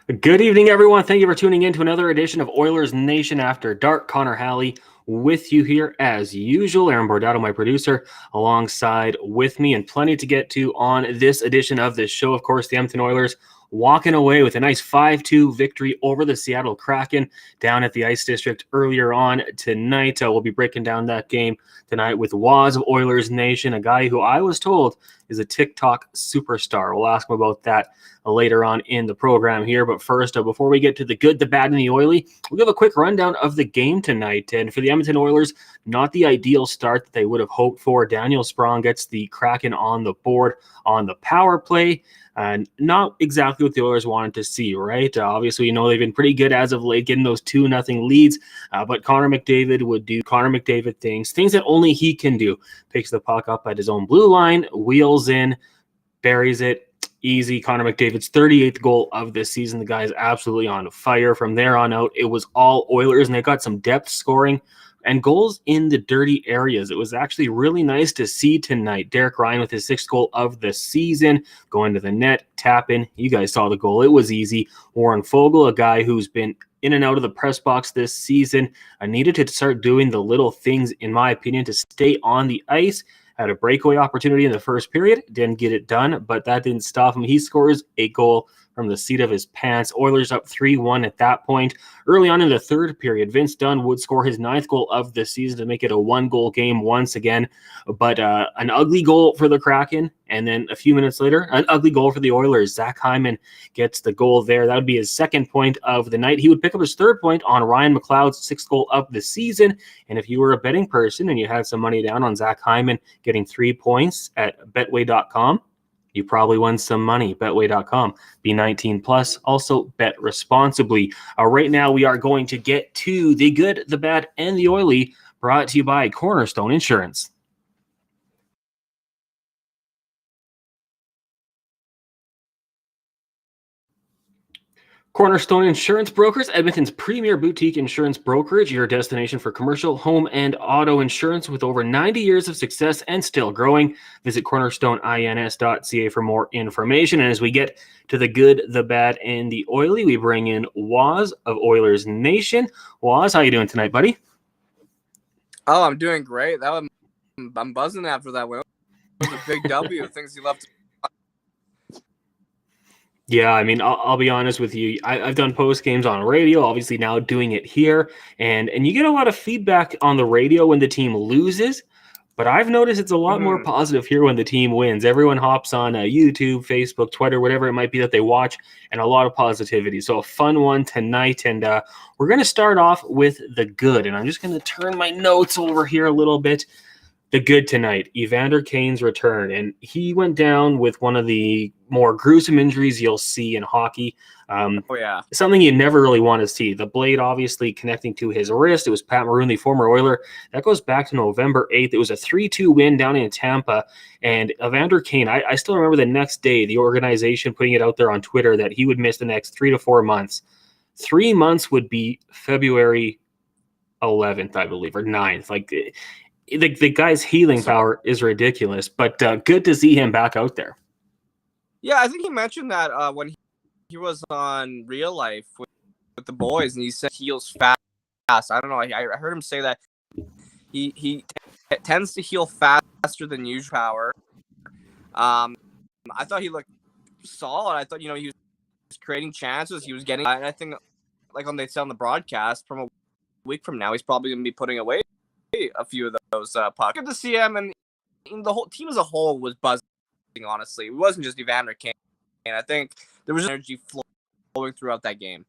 Good evening, everyone. Thank you for tuning in to another edition of Oilersnation After Dark. Connor Halley with you here as usual. Aaron Bordato, my producer, alongside with me, and plenty to get to on this edition of this show. Of course, the Edmonton Oilers walking away with a nice 5-2 victory over the Seattle Kraken down at the Ice District earlier on tonight. We'll be breaking down that game tonight with Woz of Oilers Nation, a guy who I was told is a TikTok superstar. We'll ask him about that later on in the program here. But first, before we get to the good, the bad, and the oily, we'll give a quick rundown of the game tonight. And for the Edmonton Oilers, not the ideal start that they would have hoped for. Daniel Sprong gets the Kraken on the board on the power play. Not exactly what the Oilers wanted to see, right? Obviously, you know they've been pretty good as of late, getting those 2-0 leads. But Connor McDavid would do Connor McDavid things that only he can do. Picks the puck up at his own blue line, wheels in, buries it. Easy. Connor McDavid's 38th goal of this season. The guy is absolutely on fire. From there on out, it was all Oilers, and they got some depth scoring and goals in the dirty areas. It was actually really nice to see tonight. Derek Ryan with his 6th goal of the season, going to the net, tapping. You guys saw the goal. It was easy. Warren Foegele, a guy who's been in and out of the press box this season, needed to start doing the little things, in my opinion, to stay on the ice. Had a breakaway opportunity in the first period, didn't get it done, but that didn't stop him. He scores a goal from the seat of his pants. Oilers up 3-1 at that point. Early on in the third period, Vince Dunn would score his 9th goal of the season to make it a 1-goal game once again. But an ugly goal for the Kraken, and then a few minutes later, an ugly goal for the Oilers. Zach Hyman gets the goal there. That would be his 2nd point of the night. He would pick up his 3rd point on Ryan McLeod's 6th goal of the season. And if you were a betting person and you had some money down on Zach Hyman getting 3 points at betway.com, you probably won some money. Betway.com. Be 19 plus. Also, bet responsibly. Right now, we are going to get to the good, the bad, and the oily, brought to you by Cornerstone Insurance. Cornerstone Insurance Brokers, Edmonton's premier boutique insurance brokerage, your destination for commercial, home, and auto insurance with over 90 years of success and still growing. Visit cornerstoneins.ca for more information. And as we get to the good, the bad, and the oily, we bring in Woz of Oilers Nation. Woz, how you doing tonight, buddy? Oh, I'm doing great. I'm buzzing after that win. It was a big W. Things you love to. Yeah, I mean, I'll be honest with you. I've done post games on radio, obviously now doing it here, and you get a lot of feedback on the radio when the team loses, but I've noticed it's a lot more positive here when the team wins. Everyone hops on YouTube, Facebook, Twitter, whatever it might be that they watch, and a lot of positivity. So a fun one tonight, and we're going to start off with the good, and I'm just going to turn my notes over here a little bit. The good tonight, Evander Kane's return, and he went down with one of the more gruesome injuries you'll see in hockey. Something you never really want to see. The blade obviously connecting to his wrist. It was Pat Maroon, the former Oiler. That goes back to November 8th. It was a 3-2 win down in Tampa, and Evander Kane, I still remember the next day, the organization putting it out there on Twitter that he would miss the next 3 to 4 months. 3 months would be February 11th, I believe, or 9th. The guy's healing power is ridiculous, but good to see him back out there. Yeah, I think he mentioned that when he was on Real Life with the boys, and he said he heals fast. I don't know. I heard him say that he tends to heal faster than usual power. I thought he looked solid. I thought, he was creating chances. He was getting, and I think, like when they said on the broadcast, from a week from now, he's probably going to be putting away a few of those pucks. Good to see him, and the whole team as a whole was buzzing, honestly. It wasn't just Evander Kane. And I think there was energy flowing throughout that game.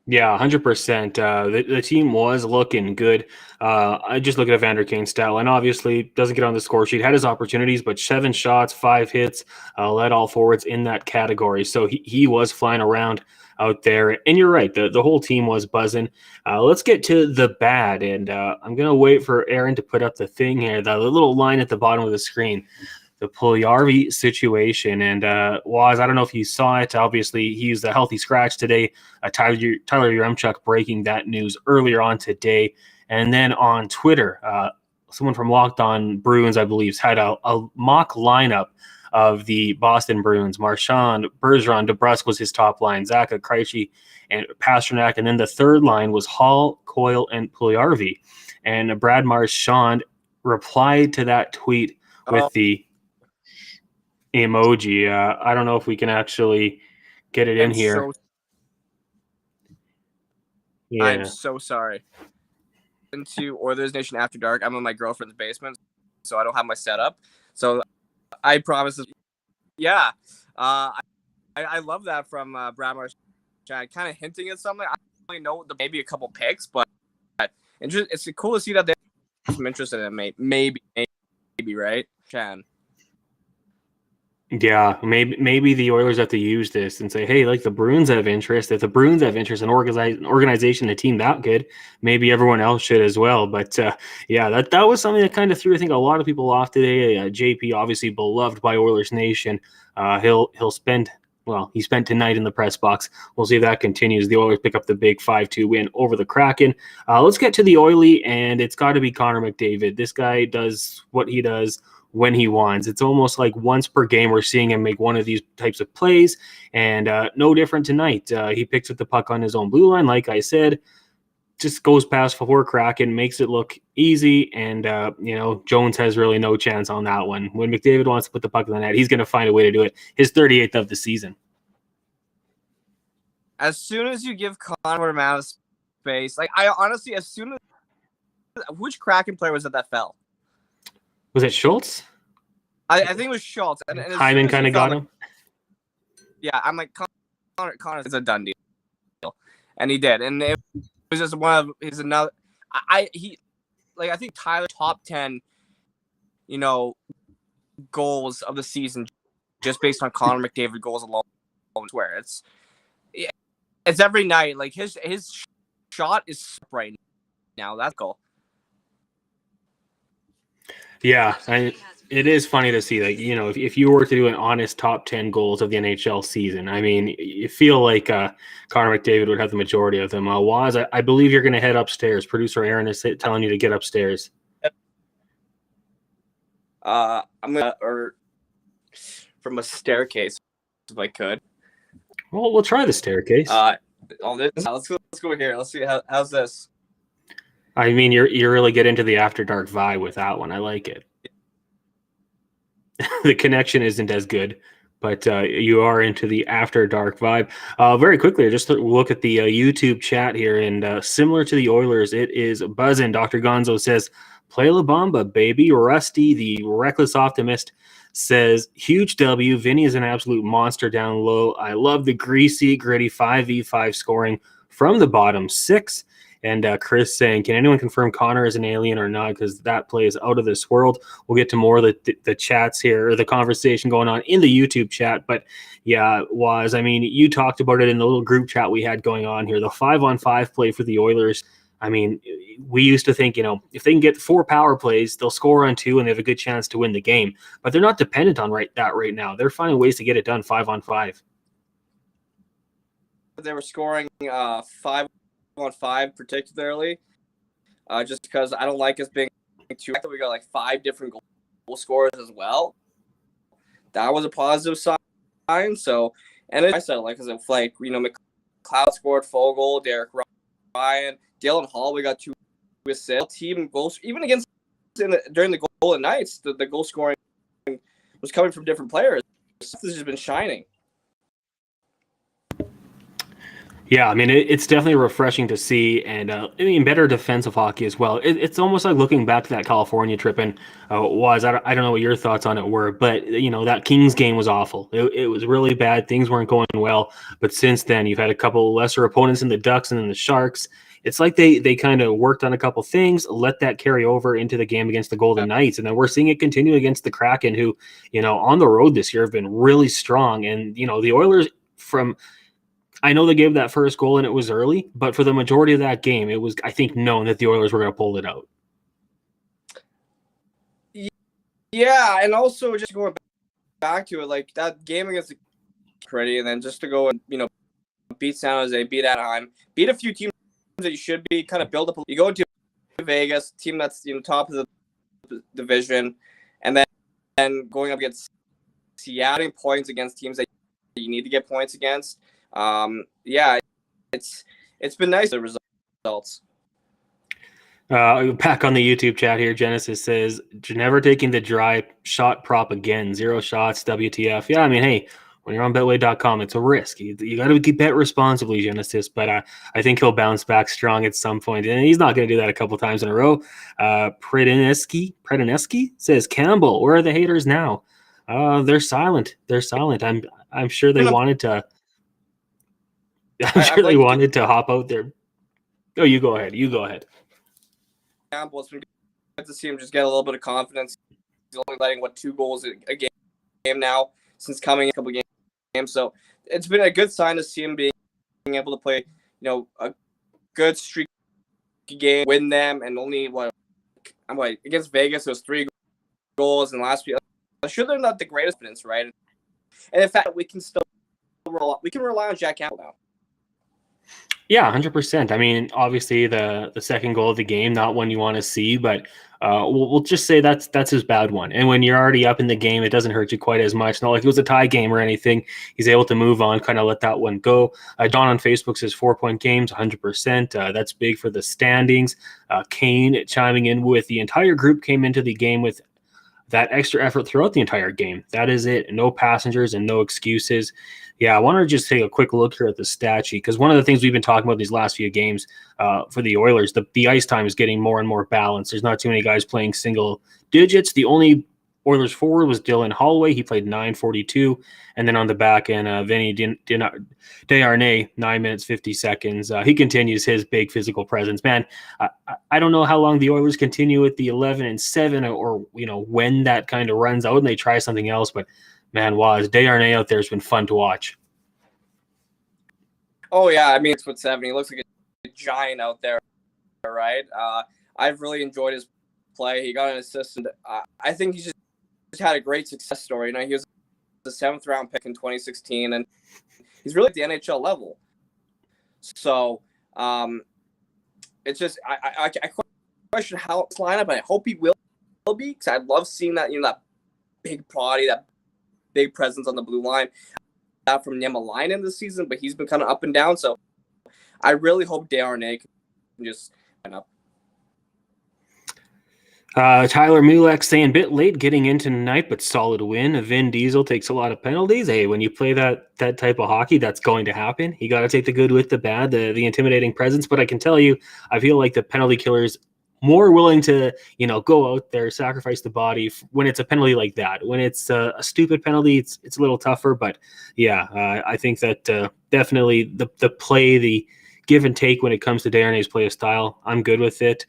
Yeah, 100%. The team was looking good. I just look at Evander Kane's stat line. Obviously, doesn't get on the score sheet. Had his opportunities, but 7 shots, 5 hits, led all forwards in that category. So he was flying around out there. And you're right, the whole team was buzzing. Let's get to the bad. And I'm going to wait for Aaron to put up the thing here, the little line at the bottom of the screen. The Puljujarvi situation. And Woz, I don't know if you saw it. Obviously, he used a healthy scratch today. Tyler Yaremchuk breaking that news earlier on today. And then on Twitter, someone from Locked On Bruins, I believe, had a mock lineup of the Boston Bruins. Marchand, Bergeron, DeBrusque was his top line. Zacha, Krejci, and Pasternak. And then the third line was Hall, Coyle, and Puljujarvi. And Brad Marchand replied to that tweet with the emoji. I don't know if we can actually get it in here. I'm so sorry. Into Oilersnation After Dark. I'm in my girlfriend's basement, so I don't have my setup. So I promise. Yeah, I love that from Brad Marchand, kind of hinting at something. I don't really know maybe a couple picks, but it's cool to see that there's some interest in it. Maybe, right, Chan? Yeah, maybe the Oilers have to use this and say, hey, like the Bruins have interest. If the Bruins have interest in organization, a team that good, maybe everyone else should as well. But yeah, that was something that kind of threw, I think, a lot of people off today. JP, obviously beloved by Oilers Nation. He spent tonight in the press box. We'll see if that continues. The Oilers pick up the big 5-2 win over the Kraken. Let's get to the Oilie, and it's got to be Connor McDavid. This guy does what he does when he wants. It's almost like once per game we're seeing him make one of these types of plays, and no different tonight. He picks up the puck on his own blue line, like I said, just goes past 4 Kraken, makes it look easy, and Jones has really no chance on that one. When McDavid wants to put the puck in the net, he's going to find a way to do it. His 38th of the season. As soon as you give Connor an amount of space, like I honestly, as soon as which Kraken player was it that fell? Was it Schultz? I think it was Schultz. And Hyman kind of got him. Yeah, I'm like, Connor is a done deal. And he did. And it was just one of his another. I think Tyler top 10, goals of the season just based on Connor McDavid goals alone. Where it's every night. Like his shot is right now. That's goal. Yeah, it is funny to see, like, if you were to do an honest top 10 goals of the NHL season, I mean, you feel like Connor McDavid would have the majority of them. Waz, I believe you're going to head upstairs. Producer Aaron is telling you to get upstairs. I'm going to, from a staircase, if I could. Well, we'll try the staircase. Let's go here. Let's see how's this. I mean, you really get into the After Dark vibe with that one. I like it. The connection isn't as good, but you are into the After Dark vibe. Very quickly, just look at the YouTube chat here, and similar to the Oilers, it is buzzing. Dr. Gonzo says, play La Bamba, baby. Rusty, the reckless optimist, says, huge W. Vinny is an absolute monster down low. I love the greasy, gritty 5v5 scoring from the bottom 6. And Chris saying, can anyone confirm Connor is an alien or not? Because that play is out of this world. We'll get to more of the chats here, or the conversation going on in the YouTube chat. But yeah, Waz, I mean, you talked about it in the little group chat we had going on here. The 5-on-5 play for the Oilers. I mean, we used to think, if they can get 4 power plays, they'll score on 2 and they have a good chance to win the game. But they're not dependent on that right now. They're finding ways to get it done 5-on-5. They were scoring 5-on-5 particularly, just because I don't like us being too. We got like 5 different goal scorers as well. That was a positive sign. So, and I said because it's like McLeod scored Fogle, Derek Ryan, Dalen Hall. We got 2 assists. Team goals even against during the Golden Knights. The goal scoring was coming from different players. This has just been shining. Yeah, I mean, it's definitely refreshing to see, and better defensive hockey as well. It's almost like looking back to that California trip, and I don't know what your thoughts on it were, but that Kings game was awful. It was really bad. Things weren't going well, but since then you've had a couple lesser opponents in the Ducks and then the Sharks. It's like they kind of worked on a couple things, let that carry over into the game against the Golden Knights, and then we're seeing it continue against the Kraken, who on the road this year have been really strong, and the Oilers I know they gave that first goal and it was early, but for the majority of that game, it was, I think, known that the Oilers were going to pull it out. Yeah, and also just going back to it, like that game against the pretty, and then just to go and beat San Jose, beat Anaheim, beat a few teams that you should be, kind of build up. You go into Vegas, team that's top of the division, and then going up against Seattle points against teams that you need to get points against. Yeah, it's been nice, the results. Back on the YouTube chat here, Genesis says, "You're never taking the dry shot prop again. 0 shots, WTF." Yeah, I mean, hey, when you're on betway.com, it's a risk. You got to bet responsibly, Genesis, but I think he'll bounce back strong at some point, and he's not going to do that a couple times in a row. Predineski says, "Campbell, where are the haters now?" They're silent. They're silent. I'm sure they wanted to. I'm sure they wanted to hop out there. Oh, you go ahead. You go ahead. Campbell, it's been good to see him just get a little bit of confidence. He's only letting 2 goals a game now since coming in a couple of games. So it's been a good sign to see him being able to play, a good streak game, win them, and only against Vegas, it was 3 goals in the last week. I'm sure they're not the greatest evidence, right? And in fact, we can rely on Jack Campbell now. Yeah, 100%. I mean, obviously the second goal of the game, not one you want to see, but we'll just say that's his bad one. And when you're already up in the game, it doesn't hurt you quite as much. Not like it was a tie game or anything. He's able to move on, kind of let that one go. Don on Facebook says 4-point games, 100%. That's big for the standings. Kane chiming in with the entire group came into the game with that extra effort throughout the entire game. That is it. No passengers and no excuses. Yeah, I want to just take a quick look here at the stat sheet, because one of the things we've been talking about these last few games for the Oilers, the ice time is getting more and more balanced. There's not too many guys playing single digits. The only Oilers forward was Dylan Holloway. He played 9:42. And then on the back end, Vinny Desharnais, 9 minutes, 50 seconds. He continues his big physical presence. Man, I don't know how long the Oilers continue with the 11-7 or when that kind of runs out and they try something else. But, man, Desharnais out there has been fun to watch. Oh, yeah. I mean, it's 6'7". He looks like a giant out there, right? I've really enjoyed his play. He got an assist. And, I think he's just had a great success story. He was the 7th round pick in 2016, and he's really at the NHL level. So it's just I question how it's lined up, and I hope he will be, because I love seeing that that big body, that big presence on the blue line. That from Niemelainen this season, but he's been kind of up and down. So I really hope Desharnais can just line up. Tyler Mulek saying bit late getting into tonight, but solid win. Vin Diesel takes a lot of penalties. Hey, when you play that type of hockey, that's going to happen. You got to take the good with the bad, the intimidating presence. But I can tell you, I feel like the penalty killer's more willing to, go out there, sacrifice the body when it's a penalty like that. When it's a stupid penalty, it's a little tougher. But yeah, I think that definitely the play, the give and take when it comes to Desharnais' play style, I'm good with it.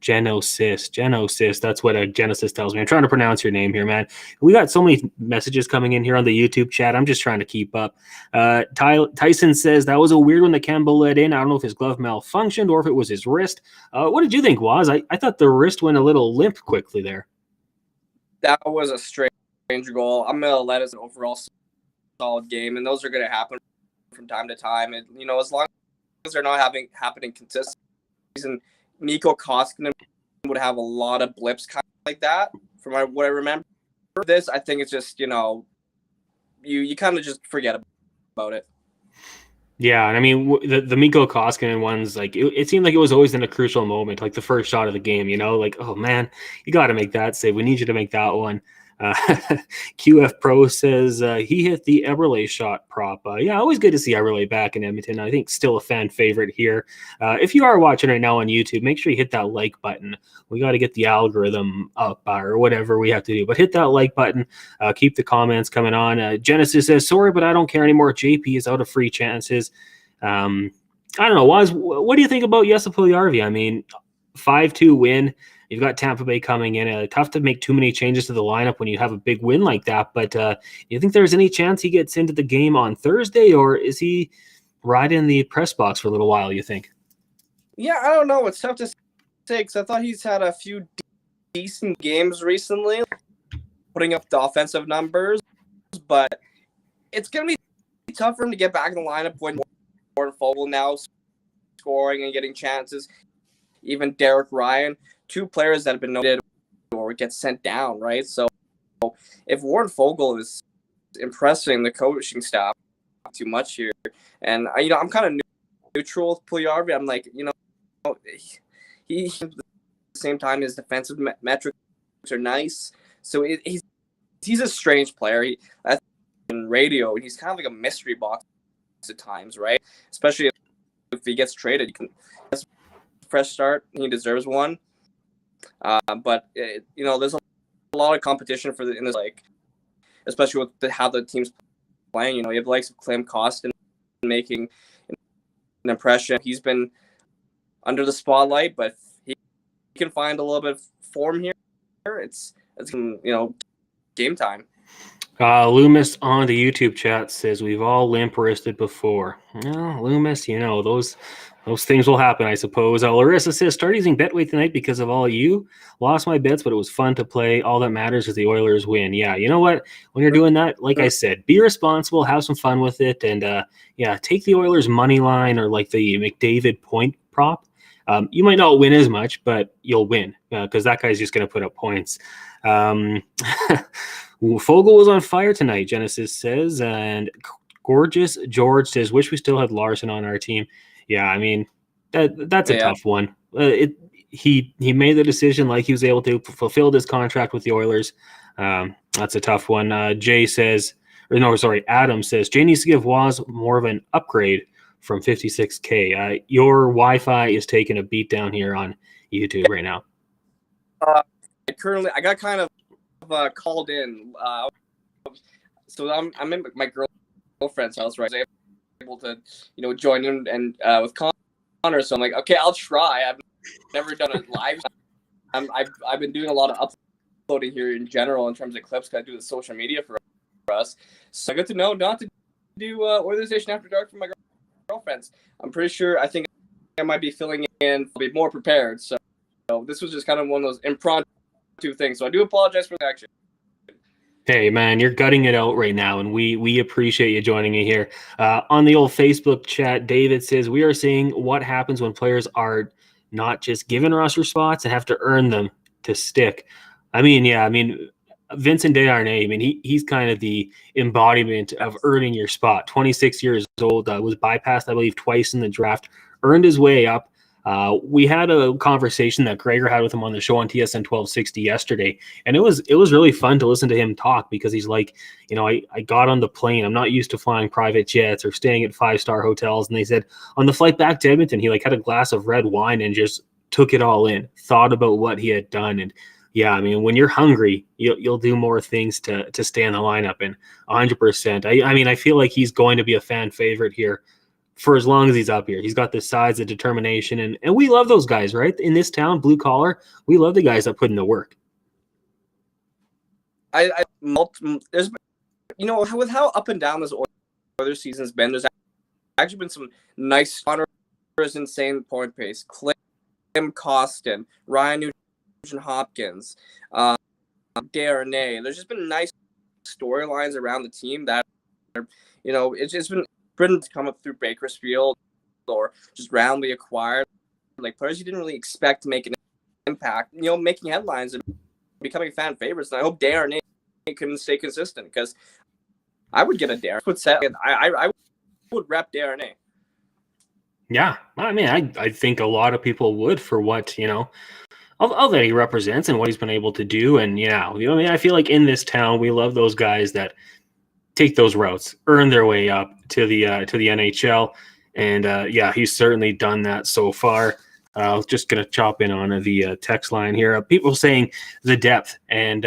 Genosis. That's what a Genesis tells me. I'm trying to pronounce your name here, man. We got so many messages coming in here on the YouTube chat. I'm just trying to keep up. Tyson says that was a weird one that Campbell let in. I don't know if his glove malfunctioned or if it was his wrist. What did you think, Woz? I thought the wrist went a little limp quickly there. That was a strange goal. I'm going to let us an overall solid game, and those are going to happen from time to time. And, as long as they're not happening consistently, and Mikko Koskinen would have a lot of blips kind of like that. From what I remember, this, I think it's just, you kind of just forget about it. Yeah, and I mean, the Mikko Koskinen ones, like, it seemed like it was always in a crucial moment, like the first shot of the game, like, oh, man, you got to make that save. We need you to make that one. QF Pro says he hit the Eberle shot prop. Yeah, always good to see Eberle back in Edmonton. I think still a fan favorite here. If you are watching right now on YouTube, make sure you hit that like button. We got to get the algorithm up or whatever we have to do. But hit that like button. Keep the comments coming on. Genesis says, sorry, but I don't care anymore. JP is out of free chances. I don't know. Waz, what do you think about Jesse Puljujarvi? I mean, 5-2 win. You've got Tampa Bay coming in. Tough to make too many changes to the lineup when you have a big win like that. But you think there's any chance he gets into the game on Thursday, or is he right in the press box for a little while, you think? Yeah, I don't know. It's tough to say, because I thought he's had a few decent games recently, putting up the offensive numbers. But it's going to be tough for him to get back in the lineup when Gordon Fogle now scoring and getting chances. Even Derek Ryan. 2 players that have been noted or get sent down, right? So if Warren Fogle is impressing the coaching staff too much here, and I'm kind of neutral with Puljujarvi. I'm like, he at the same time his defensive metrics are nice. So he's a strange player. That's in radio, and he's kind of like a mystery box at times, right? Especially if he gets traded, has a fresh start. He deserves one. But there's a lot of competition in this, like, especially with how the team's playing. You have the likes of Clem Costin making an impression. He's been under the spotlight, but he can find a little bit of form here. It's game time. Loomis on the YouTube chat says we've all limp wristed before. Well, Loomis, those things will happen, I suppose. Larissa says start using Betway tonight because of all you. Lost my bets, but it was fun to play. All that matters is the Oilers win. Yeah, you know what? When you're doing that, like I said, be responsible, have some fun with it, and take the Oilers money line or like the McDavid point prop. You might not win as much, but you'll win because that guy's just going to put up points. Fogle was on fire tonight, Genesis says, and Gorgeous George says, wish we still had Larson on our team. Yeah, I mean, that's a tough one. He made the decision like he was able to fulfill his contract with the Oilers. That's a tough one. Adam says, Jay needs to give Woz more of an upgrade from 56K. Your Wi-Fi is taking a beat down here on YouTube right now. I got kind of called in, so I'm in my girlfriend's house, right? So I was able to join in and with Connor. So I'm like, okay, I'll try. I've never done it live. I've been doing a lot of uploading here in general in terms of clips. Cause I do the social media for us. So I got to know not to do Oilersnation After Dark for my girlfriends. I'm pretty sure. I think I might be filling in, be more prepared. So this was just kind of one of those impromptu things. So I do apologize for the action. Hey, man, you're gutting it out right now, and we appreciate you joining me here. On the old Facebook chat, David says, we are seeing what happens when players are not just given roster spots and have to earn them to stick. Vincent Desharnais, he's kind of the embodiment of earning your spot. 26 years old, was bypassed, I believe, twice in the draft, earned his way up. We had a conversation that Gregor had with him on the show on TSN 1260 yesterday, and it was really fun to listen to him talk because he's like, I got on the plane. I'm not used to flying private jets or staying at 5-star hotels. And they said on the flight back to Edmonton, he had a glass of red wine and just took it all in, thought about what he had done. And yeah, when you're hungry, you'll do more things to stay in the lineup. And 100%. I feel like he's going to be a fan favorite here for as long as he's up here. He's got the size, the determination, and we love those guys, right? In this town, blue collar, we love the guys that put in the work. There's, with how up and down this Oilers season's been, there's actually been some nice Connor's insane point pace, Clem Costin, Ryan Nugent-Hopkins, Desharnais. There's just been nice storylines around the team that are, it's just been to come up through Bakersfield or just roundly acquired, like players you didn't really expect to make an impact, making headlines and becoming fan favorites. And I hope Desharnais can stay consistent because I would get a Desharnais. I would rep Desharnais. Yeah, I think a lot of people would for what all that he represents and what he's been able to do. And I feel like in this town we love those guys that take those routes, earn their way up to the NHL, and he's certainly done that so far. I was just gonna chop in on the text line here. People saying the depth, and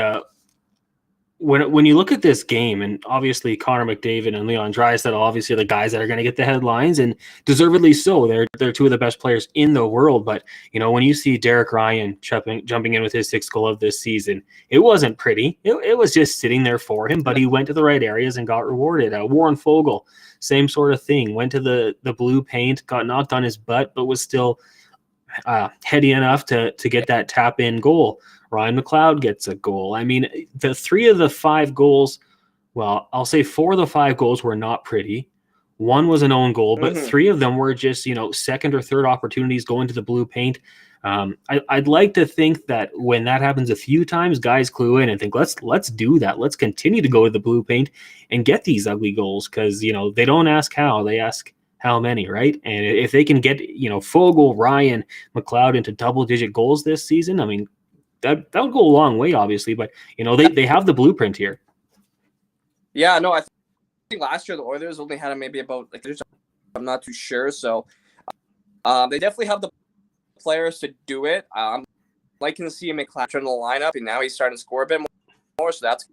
when you look at this game, and obviously Connor McDavid and Leon Draisaitl, obviously the guys that are going to get the headlines, and deservedly so. They're two of the best players in the world. But when you see Derek Ryan jumping in with his 6th goal of this season, it wasn't pretty. It was just sitting there for him, but he went to the right areas and got rewarded. Warren Fogle, same sort of thing. Went to the blue paint, got knocked on his butt, but was still heady enough to get that tap-in goal. Ryan McLeod gets a goal. The 3 of the 5 goals, well, I'll say 4 of the 5 goals were not pretty. 1 was an own goal, but 3 of them were just, second or third opportunities going to the blue paint. I'd like to think that when that happens a few times, guys clue in and think, let's do that. Let's continue to go to the blue paint and get these ugly goals, because they don't ask how, they ask how many, right? And if they can get Fogle, Ryan, McLeod into double-digit goals this season, I mean, that would go a long way, obviously. But they have the blueprint here. Yeah, no, I think last year the Oilers only had maybe about I'm not too sure. So they definitely have the players to do it. I'm liking to see McLeod turn the lineup, and now he's starting to score a bit more, so that's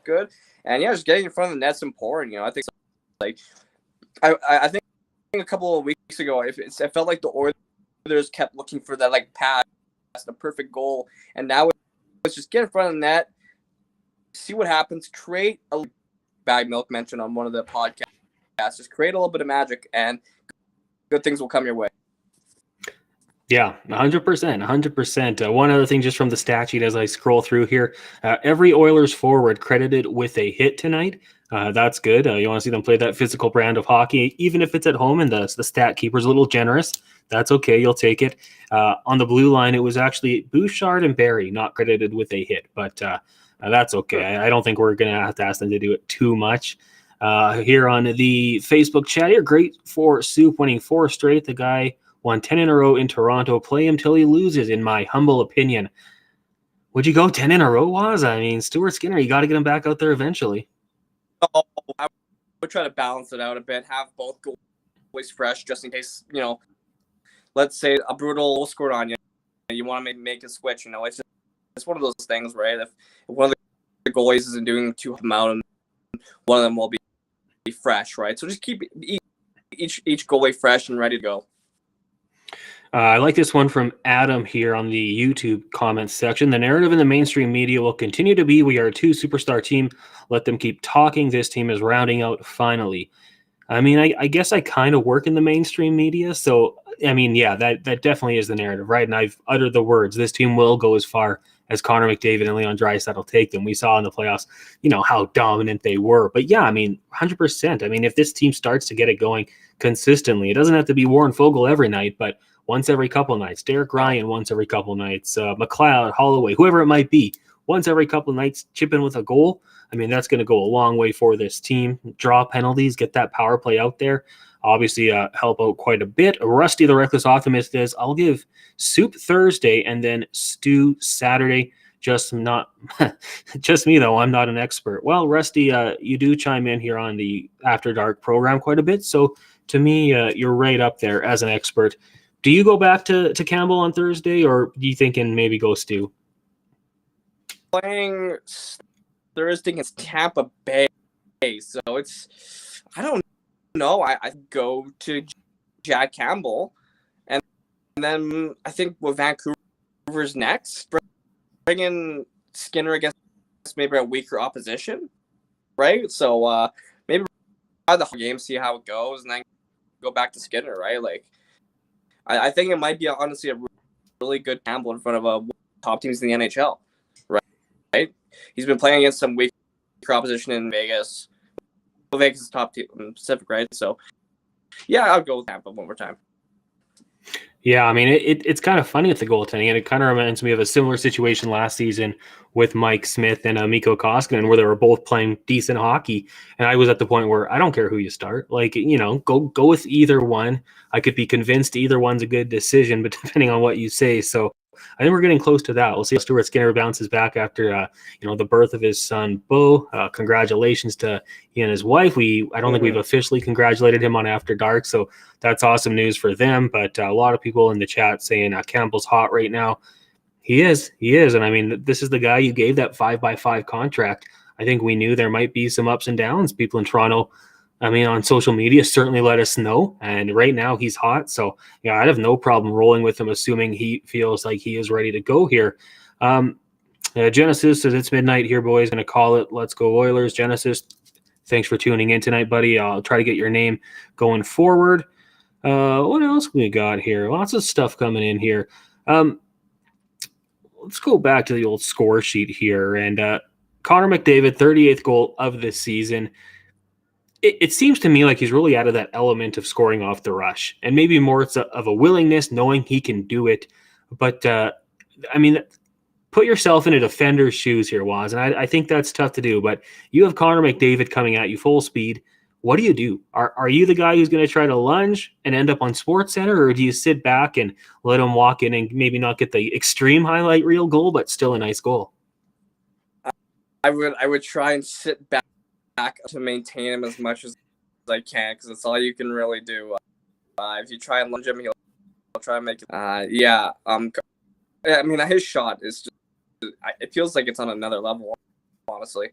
good. And yeah, just getting in front of the net's important. I think I think a couple of weeks ago, it felt like the Oilers kept looking for that pass, the perfect goal, and now it's just get in front of the net, see what happens, create a bag milk mentioned on one of the podcasts, just create a little bit of magic, and good things will come your way. Yeah, 100%, 100%. One other thing just from the stat sheet as I scroll through here, every Oilers forward credited with a hit tonight. That's good. You want to see them play that physical brand of hockey, even if it's at home and the stat keeper's a little generous. That's okay. You'll take it. On the blue line, it was actually Bouchard and Barry not credited with a hit, but that's okay. I don't think we're going to have to ask them to do it too much. Here on the Facebook chat here, great for Soup winning 4 straight. The guy won 10 in a row in Toronto. Play him till he loses, in my humble opinion. Would you go 10 in a row, Waz? I mean, Stuart Skinner, you got to get him back out there eventually. Oh, I would try to balance it out a bit, have both goalies fresh, just in case, let's say a brutal goal scored on you, and you want to make a switch. It's one of those things, right? If one of the goalies isn't doing too out, one of them will be fresh, right? So just keep each goalie fresh and ready to go. I like this one from Adam here on the YouTube comments section. The narrative in the mainstream media will continue to be, we are a 2 superstar team. Let them keep talking. This team is rounding out finally. I mean, I guess I kind of work in the mainstream media. So, I mean, yeah, that definitely is the narrative, right? And I've uttered the words, this team will go as far as Connor McDavid and Leon Draisaitl will take them. We saw in the playoffs, how dominant they were. But yeah, I mean, 100%. I mean, if this team starts to get it going consistently, it doesn't have to be Warren Fogle every night, but once every couple nights, Derek Ryan once every couple nights, McLeod, Holloway, whoever it might be, once every couple nights, chip in with a goal. I mean, that's going to go a long way for this team. Draw penalties, get that power play out there. Obviously, help out quite a bit. Rusty, the Reckless Optimist, is I'll give Soup Thursday and then Stew Saturday. Just me, though. I'm not an expert. Well, Rusty, you do chime in here on the After Dark program quite a bit. So to me, you're right up there as an expert. Do you go back to Campbell on Thursday, or do you think and maybe go Stew? Playing Thursday against Tampa Bay, so I don't know. I go to Jack Campbell, and then I think Vancouver's next. Bring in Skinner against maybe a weaker opposition, right? So maybe try the whole game, see how it goes, and then go back to Skinner, right? I think it might be honestly a really good Campbell in front of top teams in the NHL, right? He's been playing against some weaker opposition in Vegas. Well, Vegas is top team in Pacific, right? So, yeah, I'll go with Tampa one more time. Yeah, I mean, it's kind of funny with the goaltending, and it kind of reminds me of a similar situation last season with Mike Smith and Mikko Koskinen, where they were both playing decent hockey, and I was at the point where I don't care who you start. Go with either one. I could be convinced either one's a good decision, but depending on what you say. So I think we're getting close to that. We'll see if Stuart Skinner bounces back after the birth of his son Bo. Congratulations to he and his wife. I don't think we've officially congratulated him on After Dark, so that's awesome news for them. But a lot of people in the chat saying Campbell's hot right now. He is, and I mean, this is the guy you gave that 5x5 contract. I think we knew there might be some ups and downs. People in Toronto, I mean, on social media certainly let us know, and right now he's hot. So, yeah, I'd have no problem rolling with him, assuming he feels like he is ready to go here. Genesis says it's midnight here, boys. Going to call it. Let's go Oilers. Genesis, thanks for tuning in tonight, buddy. I'll try to get your name going forward. What else we got here? Lots of stuff coming in here. Let's go back to the old score sheet here. And Connor McDavid, 38th goal of this season. It seems to me like he's really out of that element of scoring off the rush, and maybe more of a willingness, knowing he can do it But I mean, put yourself in a defender's shoes here, Waz, and I think that's tough to do. But you have Connor McDavid coming at you full speed. What do? Are you the guy who's going to try to lunge and end up on Sports Center, or do you sit back and let him walk in and maybe not get the extreme highlight reel goal, but still a nice goal? I would try and sit back to maintain him as much as I can, because that's all you can really do. If you try and lunge him, he'll try and make it. I mean, his shot is just, it feels like it's on another level, honestly.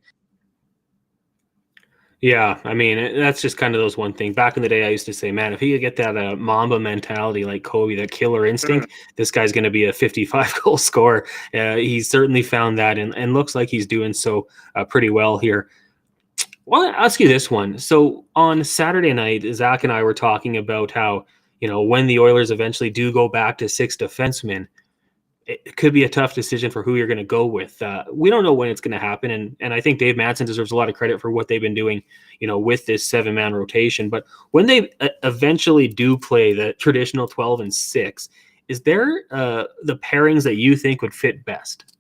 Yeah, I mean, that's just kind of those one thing. Back in the day, I used to say, man, if he could get that Mamba mentality like Kobe, that killer instinct, this guy's going to be a 55-goal scorer. He's certainly found that and looks like he's doing so pretty well here. Well, I'll ask you this one. So on Saturday night, Zach and I were talking about how, when the Oilers eventually do go back to 6 defensemen, it could be a tough decision for who you're going to go with. We don't know when it's going to happen, and I think Dave Madsen deserves a lot of credit for what they've been doing, with this 7-man rotation. But when they eventually do play the traditional 12 and 6, is there the pairings that you think would fit best?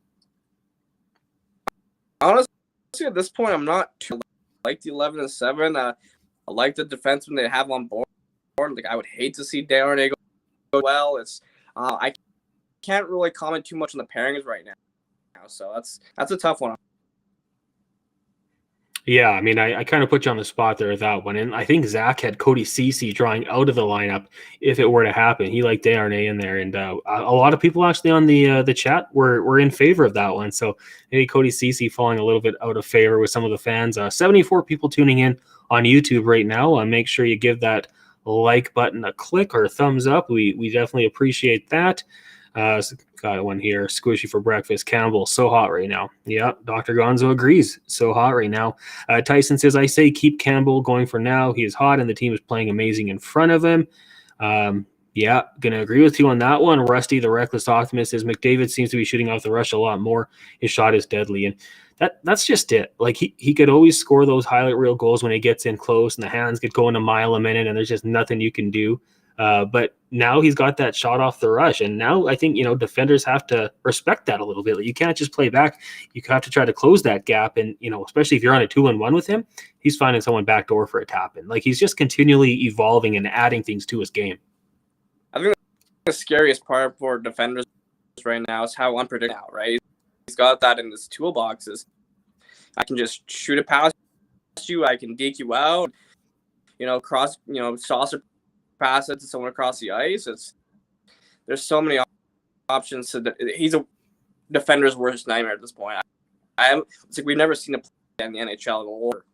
Honestly, at this point, I'm not too like the 11 and 7. I like the defensemen they have on board. Like, I would hate to see Darnay go well. I can't really comment too much on the pairings right now, so that's a tough one. Yeah, I mean, I kind of put you on the spot there with that one, and I think Zach had Cody Ceci drawing out of the lineup if it were to happen. He liked Darnay in there, and a lot of people actually on the chat were in favor of that one. So maybe Cody Ceci falling a little bit out of favor with some of the fans. 74 people tuning in on YouTube right now. Make sure you give that like button a click or a thumbs up. We definitely appreciate that. Got one here. Squishy for breakfast. Campbell, so hot right now. Yeah, Dr. Gonzo agrees. So hot right now. Tyson says, I say keep Campbell going for now. He is hot and the team is playing amazing in front of him. Yeah, going to agree with you on that one. Rusty, the reckless optimist, says McDavid seems to be shooting off the rush a lot more. His shot is deadly. And that's just it. Like, he could always score those highlight reel goals when he gets in close and the hands get going a mile a minute and there's just nothing you can do. But now he's got that shot off the rush. And now I think, defenders have to respect that a little bit. Like, you can't just play back. You have to try to close that gap. And, especially if you're on a 2-on-1 with him, he's finding someone backdoor for a tap in. Like, he's just continually evolving and adding things to his game. I think the scariest part for defenders right now is how unpredictable, right? He's got that in his toolboxes. I can just shoot it past you. I can deke you out, cross, saucer pass it to someone across the ice. There's so many options. He's a defender's worst nightmare at this point. It's like we've never seen him play in the NHL before.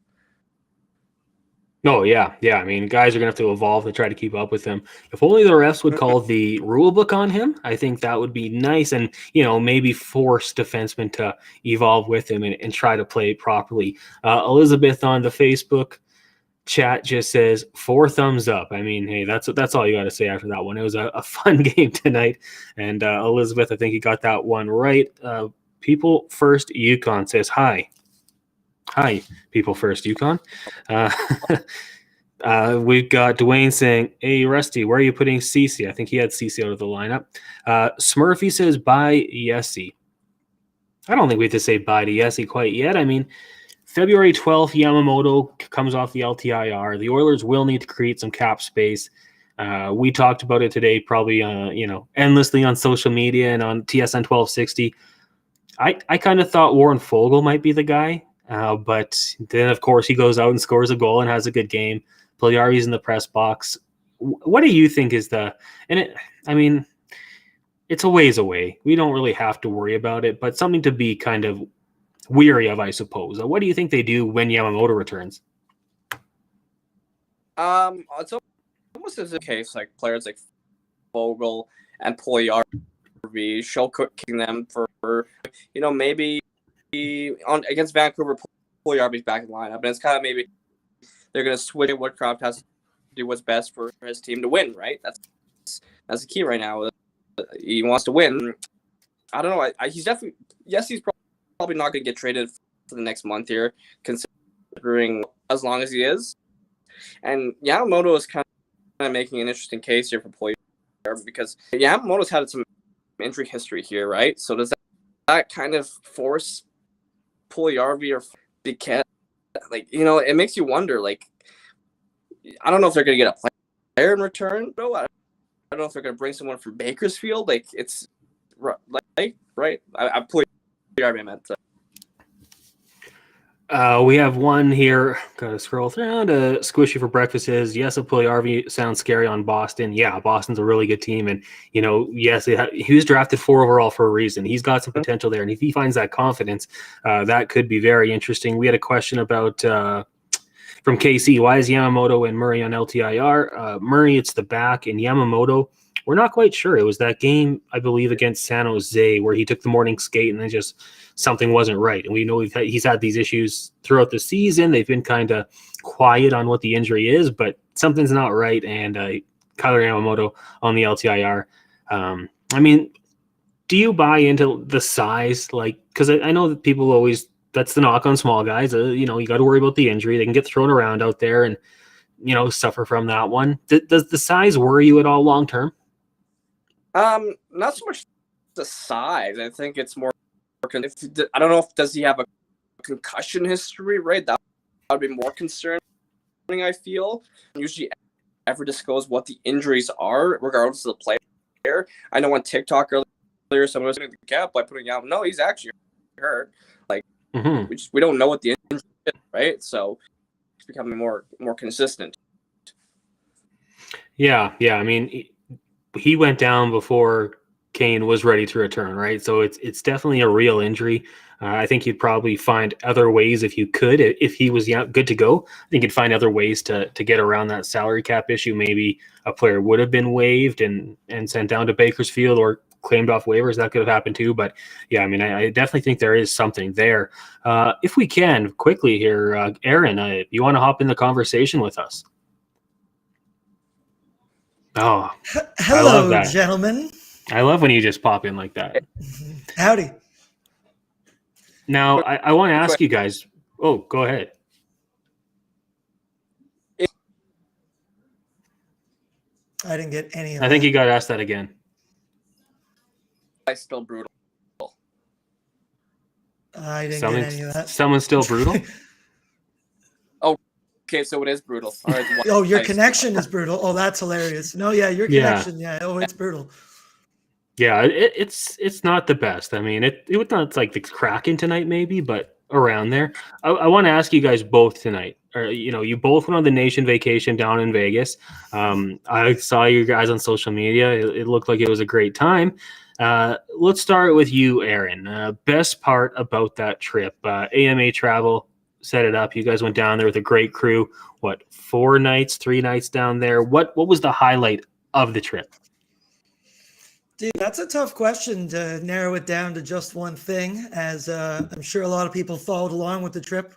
Oh, yeah. I mean, guys are going to have to evolve to try to keep up with him. If only the refs would call the rule book on him, I think that would be nice and, maybe force defensemen to evolve with him and try to play properly. Elizabeth on the Facebook chat just says 4 thumbs up. I mean, hey, that's all you got to say after that one. It was a fun game tonight. And Elizabeth, I think you got that one right. People First Yukon says hi. Hi, People First Yukon. We've got Dwayne saying, hey, Rusty, where are you putting Ceci? I think he had Ceci out of the lineup. Smurfy says, bye, Yessie. I don't think we have to say bye to Yessie quite yet. I mean, February 12th, Yamamoto comes off the LTIR. The Oilers will need to create some cap space. We talked about it today, probably, endlessly on social media and on TSN 1260. I kind of thought Warren Fogle might be the guy. But then, of course, he goes out and scores a goal and has a good game. Puljujarvi's in the press box. What do you think is it's a ways away. We don't really have to worry about it, but something to be kind of weary of, I suppose. What do you think they do when Yamamoto returns? It's almost as a case like players like Fogle and Puljujarvi, show cooking them for maybe against Vancouver, Puljujarvi's back in the lineup, and it's kind of maybe they're going to switch it. Woodcroft has to do what's best for his team to win, right? That's the key right now. He wants to win. I don't know. He's definitely he's probably not going to get traded for the next month here, considering as long as he is. And Yamamoto is kind of making an interesting case here for Puljujarvi because Yamamoto's had some injury history here, right? So does that kind of force Puljujarvi or Biquette? Like, it makes you wonder. Like, I don't know if they're going to get a player in return, though. I don't know if they're going to bring someone from Bakersfield. Like, it's right. I Puljujarvi meant. We have one here. Gotta scroll down to Squishy for Breakfast says, yes, a Puljujarvi sounds scary on Boston. Yeah, Boston's a really good team. And, yes, he was drafted 4 overall for a reason. He's got some potential there. And if he finds that confidence, that could be very interesting. We had a question about from KC, why is Yamamoto and Murray on LTIR? Murray, it's the back, and Yamamoto, we're not quite sure. It was that game, I believe, against San Jose where he took the morning skate and then just something wasn't right. And we know he's had these issues throughout the season. They've been kind of quiet on what the injury is, but something's not right. And Kyler Yamamoto on the LTIR. Do you buy into the size? Like, because I know that people always, that's the knock on small guys. You got to worry about the injury. They can get thrown around out there and, suffer from that one. Does the size worry you at all long term? Not so much the size. I think it's more. I don't know does he have a concussion history, right? That would be more concerning. I feel usually ever disclose what the injuries are, regardless of the player. I know on TikTok earlier, someone was in the gap by putting out, no, he's actually hurt. Like we don't know what the injury is, right? So it's becoming more consistent. Yeah. I mean, he went down before Kane was ready to return, right? So it's definitely a real injury. I think you'd probably find other ways if you could. If he was good to go, I think you'd find other ways to get around that salary cap issue. Maybe a player would have been waived and sent down to Bakersfield or claimed off waivers. That could have happened too. But yeah, I mean, I definitely think there is something there. If we can, quickly here, Aaron, you want to hop in the conversation with us? Oh, hello, gentlemen. I love when you just pop in like that. Howdy. Now, I want to ask you guys. Oh, go ahead. I didn't get any of that. I think you got asked that again. I'm still brutal. I didn't get any of that. Someone's still brutal? Okay, so it is brutal. All right, oh, your connection is brutal. Oh, that's hilarious. No, yeah, your connection. Yeah. Oh, it's brutal. Yeah, it's not the best. I mean, it was not like the Kraken tonight, maybe, but around there. I want to ask you guys both tonight. Or you both went on the nation vacation down in Vegas. I saw you guys on social media. It looked like it was a great time. Let's start with you, Aaron. Best part about that trip? AMA Travel set it up. You guys went down there with a great crew. What, 3 nights down there? What was the highlight of the trip? Dude, that's a tough question to narrow it down to just one thing, as I'm sure a lot of people followed along with the trip.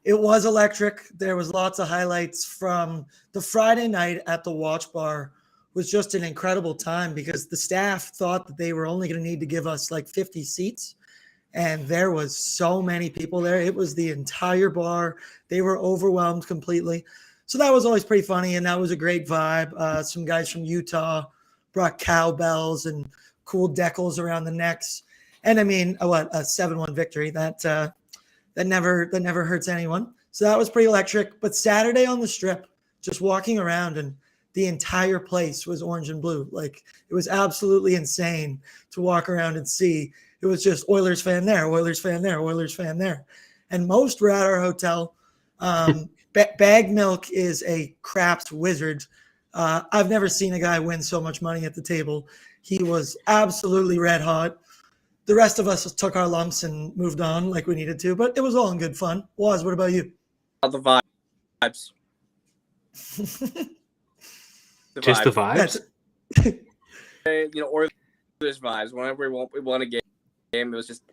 It was electric. There was lots of highlights from the Friday night at the Watch Bar. Was just an incredible time because the staff thought that they were only going to need to give us like 50 seats. And there was so many people there. It was the entire bar. They were overwhelmed completely. So that was always pretty funny, and that was a great vibe. Some guys from Utah brought cowbells and cool decals around the necks. And I mean, a 7-1 victory. That never hurts anyone. So that was pretty electric. But Saturday on the Strip, just walking around, and the entire place was orange and blue. Like, it was absolutely insane to walk around and see. It was just Oilers fan there, Oilers fan there, Oilers fan there. And most were at our hotel. Bag Milk is a craps wizard. I've never seen a guy win so much money at the table. He was absolutely red hot. The rest of us took our lumps and moved on like we needed to, but it was all in good fun. Woz, what about you? The vibes. Just the vibes? Oilers vibes. Whenever we won a game, it was just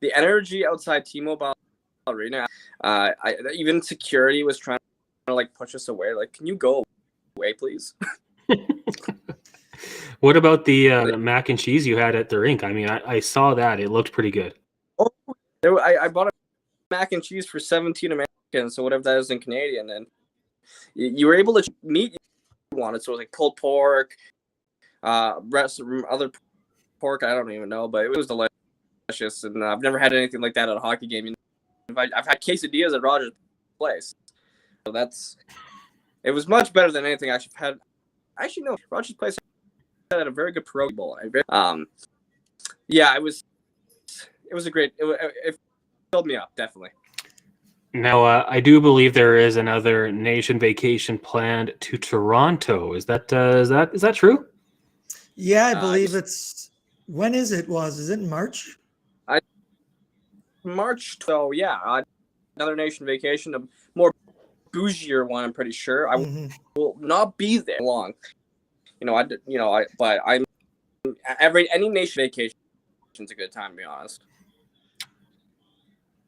the energy outside T-Mobile Arena. Even security was trying to like push us away. Like, can you go away, please? What about the mac and cheese you had at the rink? I mean, I saw that. It looked pretty good. Oh, I bought a mac and cheese for 17 Americans, so whatever that is in Canadian. And you were able to meat you wanted. So it was like pulled pork, other pork. I don't even know, but it was delicious, and I've never had anything like that at a hockey game. I've had quesadillas at Rogers Place, so it was much better than anything I've had. Actually, no, Rogers Place had a very good pierogi bowl. Yeah, it was a great. It filled me up, definitely. Now, I do believe there is another nation vacation planned to Toronto. Is that true? Yeah, I believe it's. When is it? Is it in March? March 12th. Yeah, another nation vacation, a more bougier one. I'm pretty sure. I will not be there long. But I'm any nation vacation is a good time, to be honest.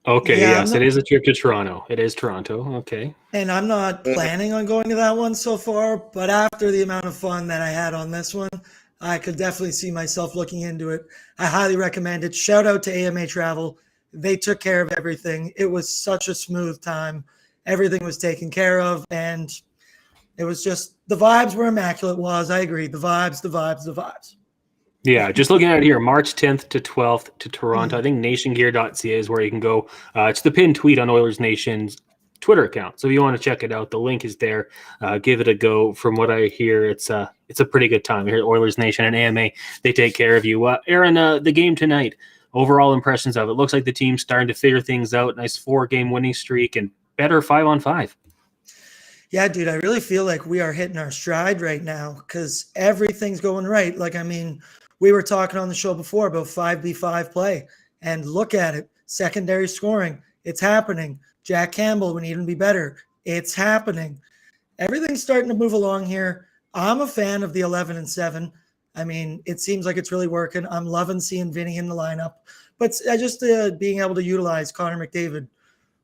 Okay, yeah, yes, it is a trip to Toronto. It is Toronto, okay. And I'm not planning on going to that one so far, but after the amount of fun that I had on this one, I could definitely see myself looking into it. I highly recommend it. Shout out to AMA Travel. They took care of everything. It was such a smooth time. Everything was taken care of, and it was just, the vibes were immaculate. I agree. The vibes. Yeah, just looking at it here, March 10th to 12th to Toronto. I think nationgear.ca is where you can go. It's the pinned tweet on Oilers Nation's Twitter account. So if you want to check it out, the link is there. Give it a go. From what I hear, it's a pretty good time here at Oilers Nation and AMA. They take care of you. Aaron, the game tonight, overall impressions of it. Looks like the team's starting to figure things out. Nice 4-game winning streak and better 5-on-5. Yeah, dude, I really feel like we are hitting our stride right now because everything's going right. We were talking on the show before about 5v5 play, and look at it. Secondary scoring. It's happening. Jack Campbell, we need him to be better. It's happening. Everything's starting to move along here. I'm a fan of the 11-7. I mean, it seems like it's really working. I'm loving seeing Vinny in the lineup. But just being able to utilize Connor McDavid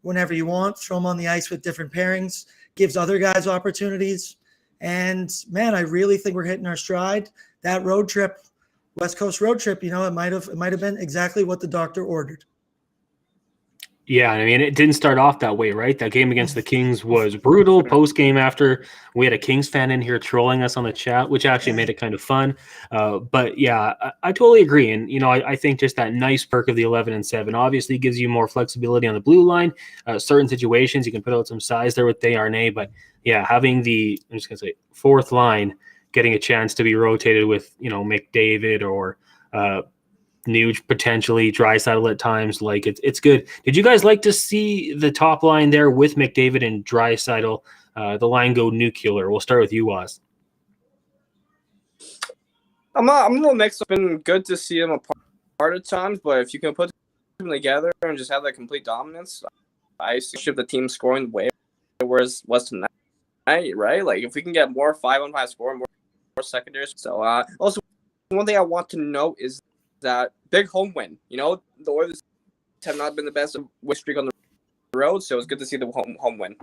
whenever you want, throw him on the ice with different pairings, gives other guys opportunities. And, man, I really think we're hitting our stride. That road trip, West Coast road trip, it might have been exactly what the doctor ordered. Yeah, I mean, it didn't start off that way, right? That game against the Kings was brutal. Post-game after, we had a Kings fan in here trolling us on the chat, which actually made it kind of fun. But, yeah, I totally agree. And, I think just that nice perk of the 11-7 obviously gives you more flexibility on the blue line. Certain situations, you can put out some size there with Desharnais. But, yeah, having the, I'm just going to say, fourth line getting a chance to be rotated with, McDavid or Nuge, potentially Draisaitl at times, it's good. Did you guys like to see the top line there with McDavid and Draisaitl, the line go nuclear? We'll start with you, Woz. I'm a little mixed up. It's been good to see him apart at times, but if you can put them together and just have that complete dominance, I see the team scoring way whereas was tonight, right? Like if we can get more 5-on-5 scoring, more secondaries. So also one thing I want to note is that big home win. The Oilers have not been the best win streak on the road, so it's good to see the home win.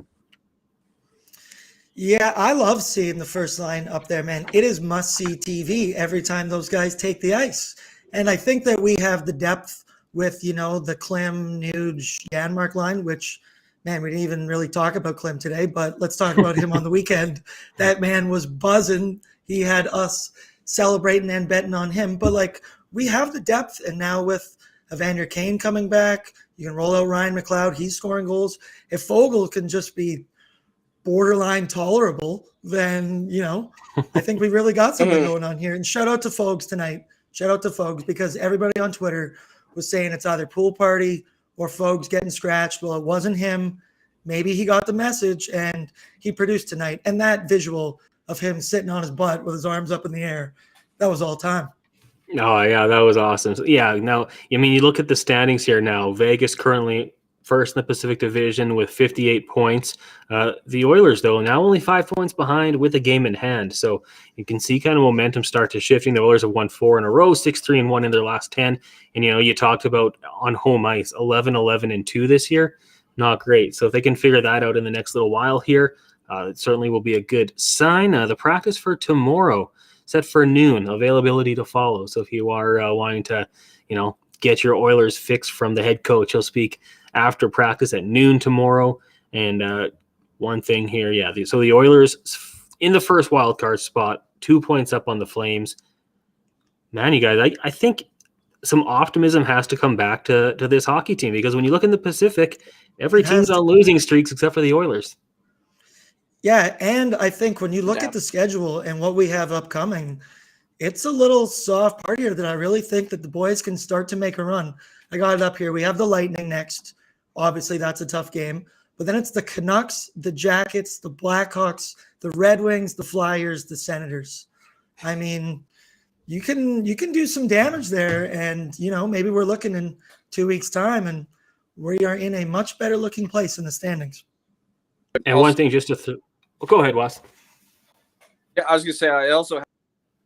Yeah, I love seeing the first line up there, man. It is must-see TV every time those guys take the ice. And I think that we have the depth with, the Klim, Nuge, Janmark line, which, man, we didn't even really talk about Klim today, but let's talk about him on the weekend. That man was buzzing. He had us celebrating and betting on him. But, we have the depth, and now with Evander Kane coming back, you can roll out Ryan McLeod. He's scoring goals. If Foegele can just be borderline tolerable, then, I think we really got something going on here. And shout out to Fogs tonight. Shout out to Fogs, because everybody on Twitter was saying it's either pool party or Fogs getting scratched. Well, it wasn't him. Maybe he got the message, and he produced tonight. And that visual of him sitting on his butt with his arms up in the air, that was all time. Oh, yeah, that was awesome. So, yeah, now, you look at the standings here now. Vegas currently first in the Pacific Division with 58 points. The Oilers, though, now only 5 points behind with a game in hand. So you can see kind of momentum start to shifting. The Oilers have won 4 in a row, 6-3-1 in their last 10. And, you talked about on home ice, 11-11-2 this year. Not great. So if they can figure that out in the next little while here, it certainly will be a good sign. The practice for tomorrow, set for noon, availability to follow. So if you are wanting to, get your Oilers fix from the head coach, he'll speak after practice at noon tomorrow. And one thing here, so the Oilers in the first wild card spot, 2 points up on the Flames. Man, you guys, I think some optimism has to come back to this hockey team, because when you look in the Pacific, every It has team's on losing streaks except for the Oilers. Yeah, and I think when you look Yeah. at the schedule and what we have upcoming, it's a little soft part here that I really think that the boys can start to make a run. I got it up here. We have the Lightning next. Obviously, that's a tough game. But then it's the Canucks, the Jackets, the Blackhawks, the Red Wings, the Flyers, the Senators. I mean, you can do some damage there, and maybe we're looking in 2 weeks' time, and we are in a much better looking place in the standings. And one thing, just to go ahead, Was. Yeah, I was gonna say it also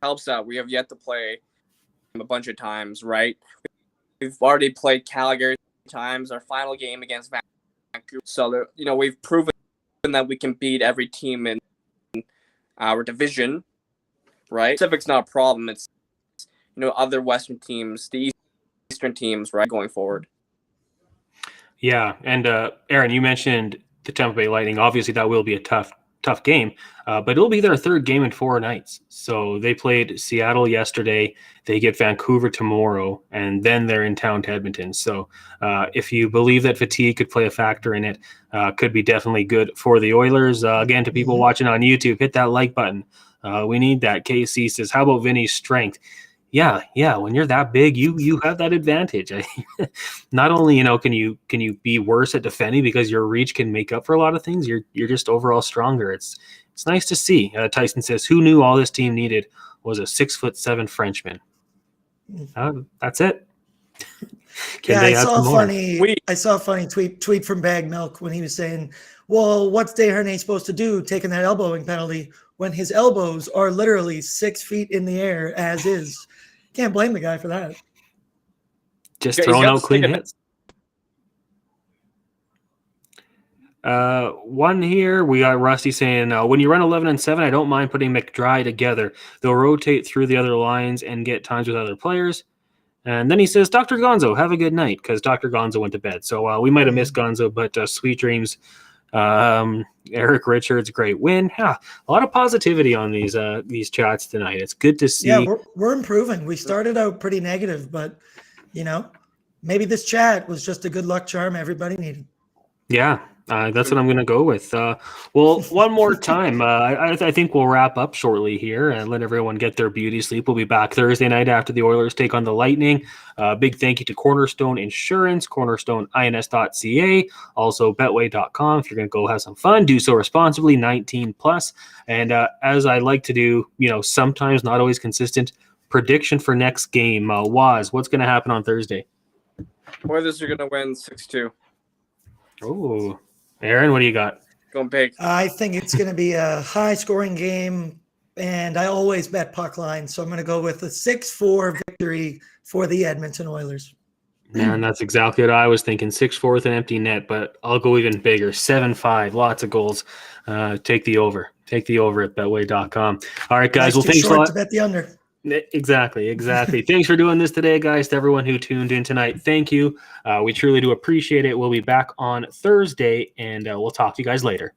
helps out. We have yet to play a bunch of times, right? We've already played Calgary times. Our final game against Vancouver. So we've proven that we can beat every team in our division, right? Pacific's not a problem. It's other Western teams, the Eastern teams, right, going forward. Yeah, and Aaron, you mentioned the Tampa Bay Lightning. Obviously, that will be a tough game, but it'll be their third game in 4 nights. So they played Seattle yesterday. They get Vancouver tomorrow, and then they're in town to Edmonton. So if you believe that fatigue could play a factor in it, could be definitely good for the Oilers. Again, to people watching on YouTube, hit that like button. We need that. KC says, how about Vinny's strength? Yeah. When you're that big, you have that advantage. Not only can you be worse at defending because your reach can make up for a lot of things. You're just overall stronger. It's nice to see. Tyson says, who knew all this team needed was a 6'7" Frenchman. That's it. I saw a funny tweet from Bag Milk when he was saying, well, what's Desharnais supposed to do taking that elbowing penalty when his elbows are literally 6 feet in the air as is? Can't blame the guy for that. Just throwing out clean hits. One here, we got Rusty saying, when you run 11-7, I don't mind putting McDry together. They'll rotate through the other lines and get times with other players. And then he says, Dr. Gonzo, have a good night, because Dr. Gonzo went to bed. So we might have missed Gonzo, but sweet dreams. Eric Richards, great win. A lot of positivity on these chats tonight. It's good to see. Yeah, we're improving. We started out pretty negative, but maybe this chat was just a good luck charm everybody needed. Yeah, that's what I'm going to go with. Well, one more time. I think we'll wrap up shortly here and let everyone get their beauty sleep. We'll be back Thursday night after the Oilers take on the Lightning. Big thank you to Cornerstone Insurance, cornerstoneins.ca, also betway.com. If you're going to go have some fun, do so responsibly, 18+. And as I like to do, sometimes not always consistent, prediction for next game. Waz, what's going to happen on Thursday? Oilers are going to win 6-2. Oh, Aaron, what do you got? Going big. I think it's going to be a high-scoring game, and I always bet puck line, so I'm going to go with a 6-4 victory for the Edmonton Oilers. Man, that's exactly what I was thinking. 6-4 with an empty net, but I'll go even bigger. 7-5, lots of goals. Take the over. Take the over at betway.com. All right, guys. Well, thanks a lot. To bet the under. Exactly. Thanks for doing this today, guys. To everyone who tuned in tonight, thank you. We truly do appreciate it. We'll be back on Thursday, and we'll talk to you guys later.